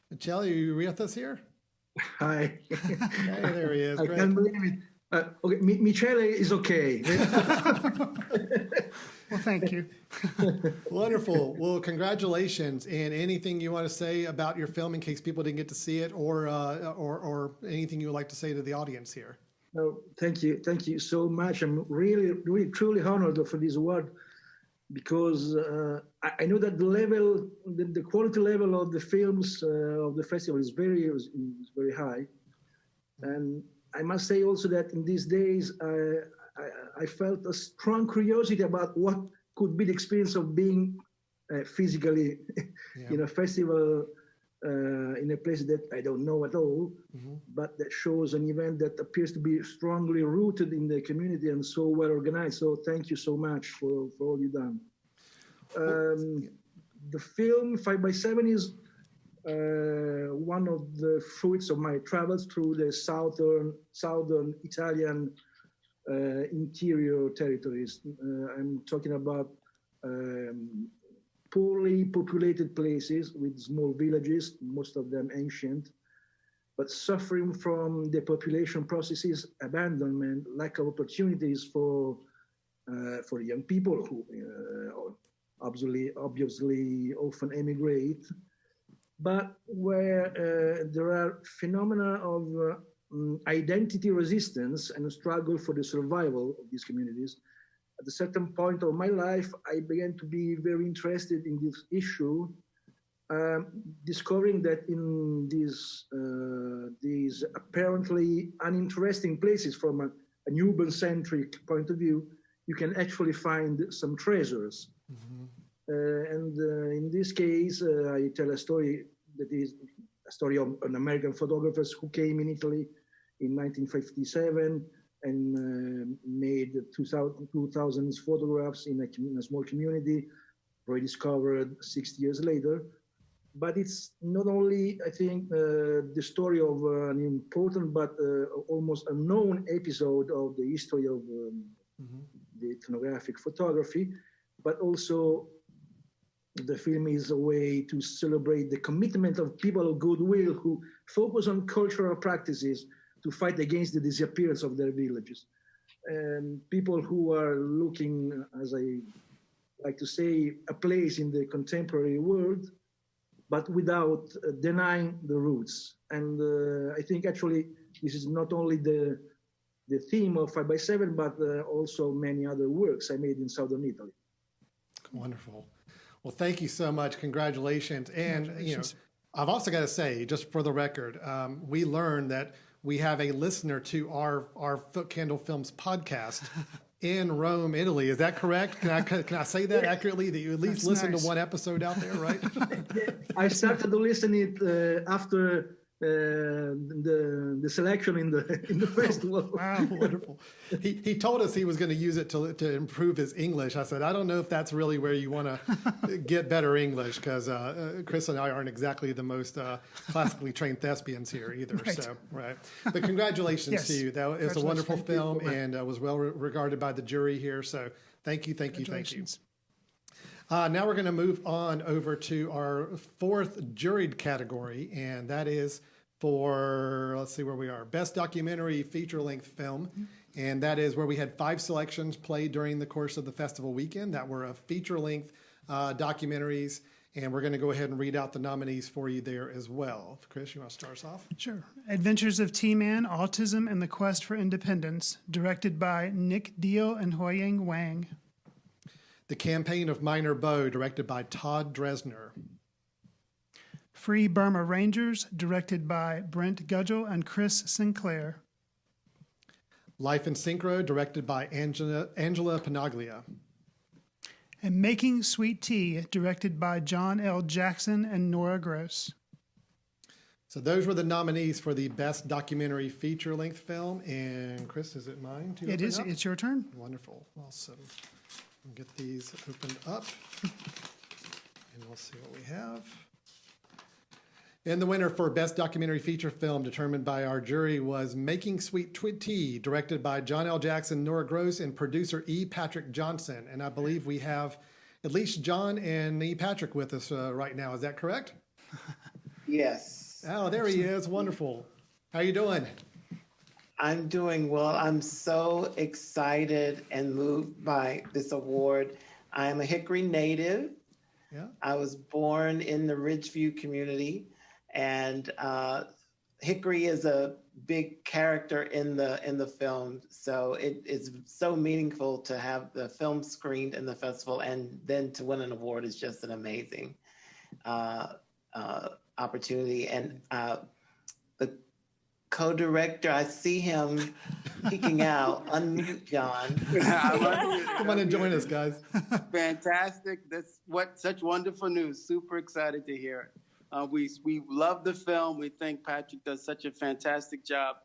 Michele, are you with us here? Hi. Hey, there he is. I Great. can't believe it. Okay, Michele is okay. Well, thank you. Wonderful. Well, congratulations. And anything you want to say about your film in case people didn't get to see it, or anything you would like to say to the audience here? No, thank you so much. I'm really truly honored for this award, because I know that the quality level of the films of the festival is very high, and I must say also that in these days I felt a strong curiosity about what could be the experience of being physically in a festival in a place that I don't know at all, but that shows an event that appears to be strongly rooted in the community and so well organized. So thank you so much for all you've done. The film 5x7 is one of the fruits of my travels through the southern Italian interior territories. I'm talking about poorly populated places with small villages, most of them ancient, but suffering from depopulation processes, abandonment, lack of opportunities for young people who obviously often emigrate, but where there are phenomena of identity resistance and a struggle for the survival of these communities. At a certain point of my life, I began to be very interested in this issue, discovering that in these apparently uninteresting places from an urban-centric point of view, you can actually find some treasures. And in this case, I tell a story that is a story of an American photographers who came in Italy in 1957 and made 2,000 photographs in a small community, rediscovered 60 years later. But it's not only, I think, the story of an important but almost unknown episode of the history of the ethnographic photography, but also the film is a way to celebrate the commitment of people of goodwill who focus on cultural practices to fight against the disappearance of their villages. And people who are looking, as I like to say, a place in the contemporary world, but without denying the roots. And I think actually this is not only the theme of 5x7, but also many other works I made in southern Italy. Wonderful. Well, thank you so much. Congratulations. And, you know, I've also got to say, just for the record, we learned that we have a listener to our Footcandle Films podcast in Rome, Italy. Is that correct? Can I say that accurately, that you at least listen to one episode out there, right? I started to listen it after the selection in the festival. Wow, wonderful. He told us he was going to use it to improve his English. I said, I don't know if that's really where you want to get better English, because Chris and I aren't exactly the most classically trained thespians here either. Right. So, right. But congratulations Yes. to you. That is a wonderful Congratulations. film and was well regarded by the jury here. So thank you. Now we're going to move on over to our fourth juried category, and that is for, let's see where we are, Best Documentary Feature-Length Film. And that is where we had 5 selections played during the course of the festival weekend that were of feature-length documentaries. And we're going to go ahead and read out the nominees for you there as well. Chris, you want to start us off? Sure. Adventures of T-Man, Autism and the Quest for Independence, directed by Nick Deal and Huiying Wang. The Campaign of Minor Bo, directed by Todd Dresner. Free Burma Rangers, directed by Brent Gudgel and Chris Sinclair. Life in Synchro, directed by Angela Panaglia. And Making Sweet Tea, directed by John L. Jackson and Nora Gross. So those were the nominees for the Best Documentary Feature-Length Film. And Chris, is it mine to It open is. up? It's your turn. Wonderful. Awesome. We'll get these opened up, and we'll see what we have. And the winner for Best Documentary Feature Film, determined by our jury, was Making Sweet Tea, directed by John L. Jackson, Nora Gross, and producer E. Patrick Johnson. And I believe we have at least John and E. Patrick with us right now. Is that correct? Yes. Oh, there he is. Wonderful. How you doing? I'm doing well. I'm so excited and moved by this award. I am a Hickory native. Yeah. I was born in the Ridgeview community, and Hickory is a big character in the film. So it is so meaningful to have the film screened in the festival, and then to win an award is just an amazing opportunity. And the co-director, I see him peeking out. Unmute, John. Come on and join us, guys. Fantastic. That's such wonderful news. Super excited to hear it. We love the film. We think Patrick does such a fantastic job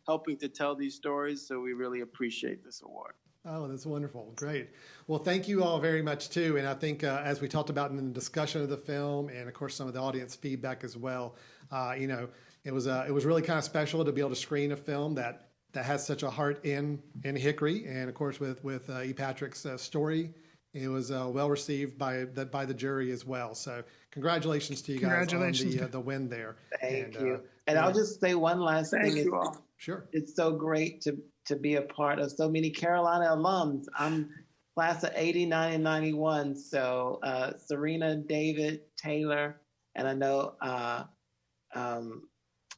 helping to tell these stories. So we really appreciate this award. Oh, that's wonderful. Great. Well, thank you all very much, too. And I think as we talked about in the discussion of the film and, of course, some of the audience feedback as well, it was really kind of special to be able to screen a film that has such a heart in Hickory. And, of course, with E. Patrick's story, it was well received by the jury as well. So congratulations to you guys on the win there. Thank you. And I'll just say one last thing. Thank you all. Sure. It's so great to be a part of so many Carolina alums. I'm class of 89 and 91. So Serena, David, Taylor, and I know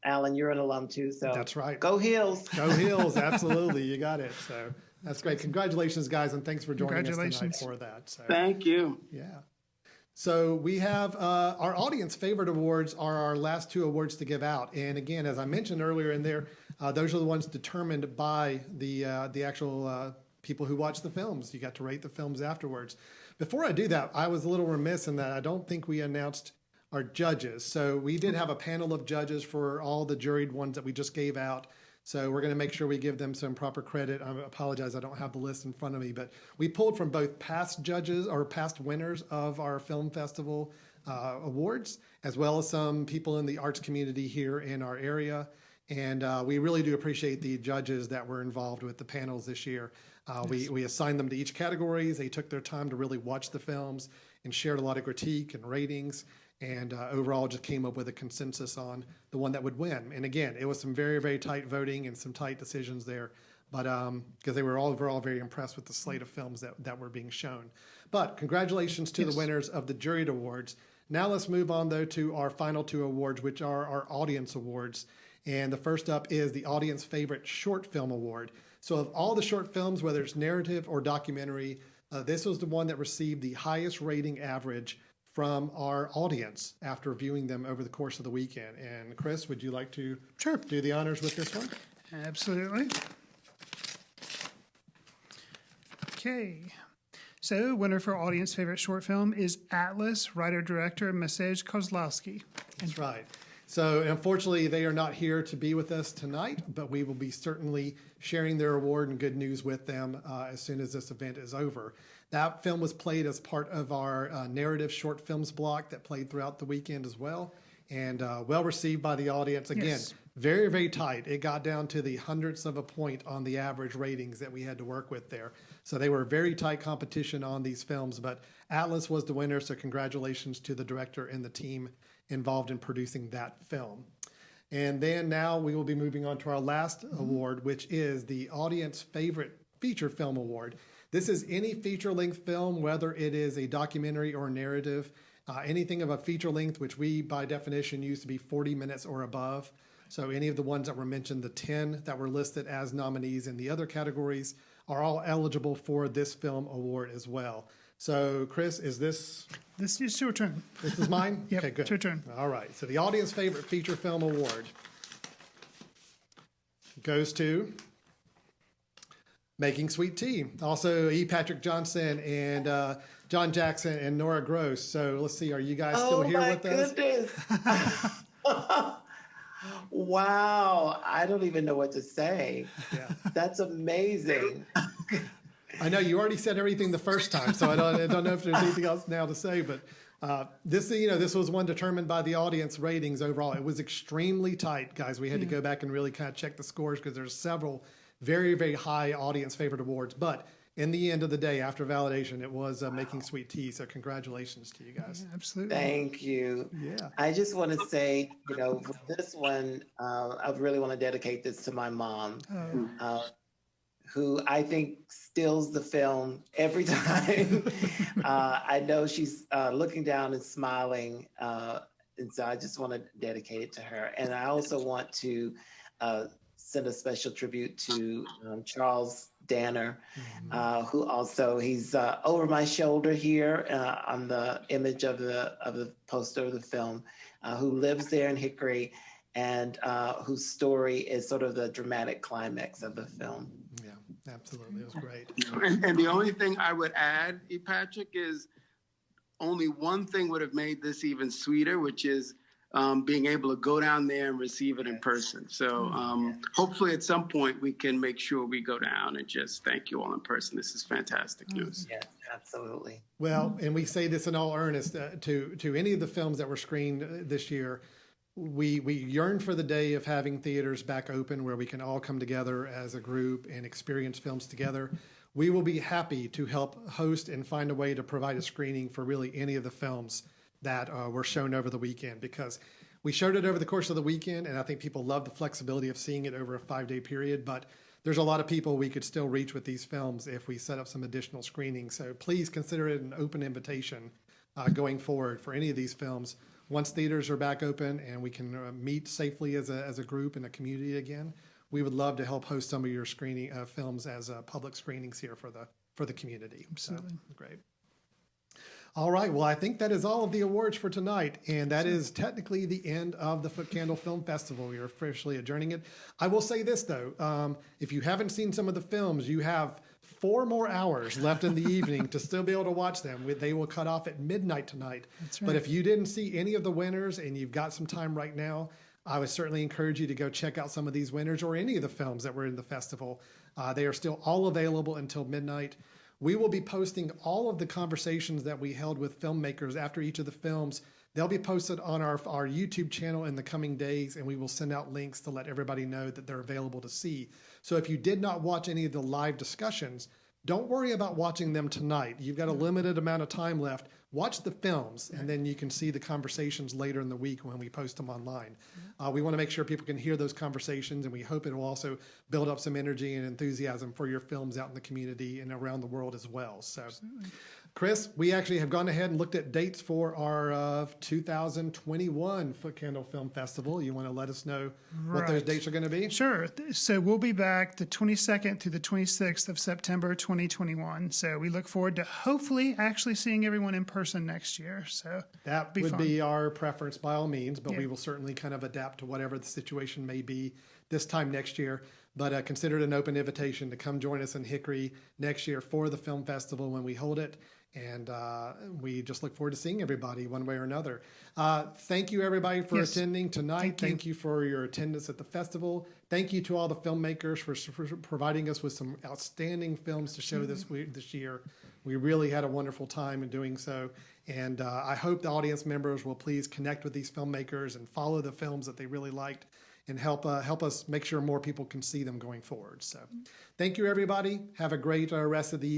Alan, you're an alum too. So that's right. Go Heels. Go Heels. Absolutely. You got it. So that's great. Congratulations, guys. And thanks for joining us tonight for that. So, thank you. Yeah. So we have our audience favorite awards are our last 2 awards to give out. And again, as I mentioned earlier in there, those are the ones determined by the actual people who watch the films. You got to rate the films afterwards. Before I do that, I was a little remiss in that I don't think we announced our judges. So we did have a panel of judges for all the juried ones that we just gave out. So we're going to make sure we give them some proper credit. I apologize, I don't have the list in front of me, but we pulled from both past judges or past winners of our film festival awards, as well as some people in the arts community here in our area. And we really do appreciate the judges that were involved with the panels this year. We assigned them to each categories. They took their time to really watch the films and shared a lot of critique and ratings. And overall just came up with a consensus on the one that would win. And again, it was some very, very tight voting and some tight decisions there, but because they were overall very impressed with the slate of films that were being shown. But congratulations to the winners of the juried awards. Now let's move on, though, to our final 2 awards, which are our audience awards. And the first up is the Audience Favorite Short Film Award. So of all the short films, whether it's narrative or documentary, this was the one that received the highest rating average from our audience after viewing them over the course of the weekend. And Chris, would you like to do the honors with this one? Absolutely. Okay. So, winner for audience favorite short film is Atlas, writer-director Maciej Kozlowski. That's right. So unfortunately, they are not here to be with us tonight, but we will be certainly sharing their award and good news with them as soon as this event is over. That film was played as part of our narrative short films block that played throughout the weekend as well, and well received by the audience. Again, Yes. very, very tight. It got down to the hundredths of a point on the average ratings that we had to work with there. So they were very tight competition on these films, but Atlas was the winner, so congratulations to the director and the team involved in producing that film. And then now we will be moving on to our last award, which is the Audience Favorite Feature Film Award. This is any feature-length film, whether it is a documentary or narrative, anything of a feature length, which we, by definition, use to be 40 minutes or above. So any of the ones that were mentioned, the 10 that were listed as nominees in the other categories, are all eligible for this film award as well. So, Chris, is this... This is your turn. This is mine? Yep, Okay, good. it's your turn. All right. So the Audience Favorite Feature Film Award goes to Making Sweet Tea. Also, E. Patrick Johnson and John Jackson and Nora Gross. So let's see. Are you guys still here with us? Oh, my goodness. Wow. I don't even know what to say. Yeah. That's amazing. I know you already said everything the first time, so I don't know if there's anything else now to say, but this was one determined by the audience ratings overall. It was extremely tight, guys. We had to go back and really kind of check the scores because there's several very, very high audience favorite awards. But in the end of the day, after validation, it was Making Sweet Tea. So congratulations to you guys. Yeah, absolutely. Thank you. Yeah. I just want to say, for this one, I really want to dedicate this to my mom. Who I think steals the film every time. I know she's looking down and smiling, and so I just want to dedicate it to her. And I also want to send a special tribute to Charles Danner, who also, he's over my shoulder here on the image of the poster of the film, who lives there in Hickory, and whose story is sort of the dramatic climax of the film. Yeah, absolutely. It was great. And the only thing I would add, E. Patrick, is only one thing would have made this even sweeter, which is being able to go down there and receive it in person. So hopefully at some point we can make sure we go down and just thank you all in person. This is fantastic news. Yes, absolutely. Well, and we say this in all earnest to any of the films that were screened this year. We yearn for the day of having theaters back open where we can all come together as a group and experience films together. We will be happy to help host and find a way to provide a screening for really any of the films that were shown over the weekend, because we showed it over the course of the weekend, and I think people love the flexibility of seeing it over a 5-day period, but there's a lot of people we could still reach with these films if we set up some additional screenings. So please consider it an open invitation going forward for any of these films. Once theaters are back open and we can meet safely as a group and a community again, we would love to help host some of your screening films as public screenings here for the community. Absolutely. So, great. All right. Well, I think that is all of the awards for tonight, and that is technically the end of the Footcandle Film Festival. We are officially adjourning it. I will say this, though. If you haven't seen some of the films, you have 4 more hours left in the evening to still be able to watch them. They will cut off at midnight tonight. That's right. But if you didn't see any of the winners and you've got some time right now, I would certainly encourage you to go check out some of these winners or any of the films that were in the festival. They are still all available until midnight. We will be posting all of the conversations that we held with filmmakers after each of the films. They'll be posted on our YouTube channel in the coming days, and we will send out links to let everybody know that they're available to see. So if you did not watch any of the live discussions, don't worry about watching them tonight. You've got a limited amount of time left. Watch the films, and then you can see the conversations later in the week when we post them online. We want to make sure people can hear those conversations, and we hope it will also build up some energy and enthusiasm for your films out in the community and around the world as well. So, Chris, we actually have gone ahead and looked at dates for our 2021 Footcandle Film Festival. You want to let us know what those dates are going to be? Sure. So we'll be back the 22nd through the 26th of September 2021. So we look forward to hopefully actually seeing everyone in person next year. So that would be our preference by all means, but we will certainly kind of adapt to whatever the situation may be this time next year. But consider it an open invitation to come join us in Hickory next year for the film festival when we hold it. And we just look forward to seeing everybody one way or another. Thank you, everybody, for attending tonight. Thank you for your attendance at the festival. Thank you to all the filmmakers for providing us with some outstanding films to show this year. We really had a wonderful time in doing so. And I hope the audience members will please connect with these filmmakers and follow the films that they really liked and help us make sure more people can see them going forward. So thank you, everybody. Have a great rest of the evening.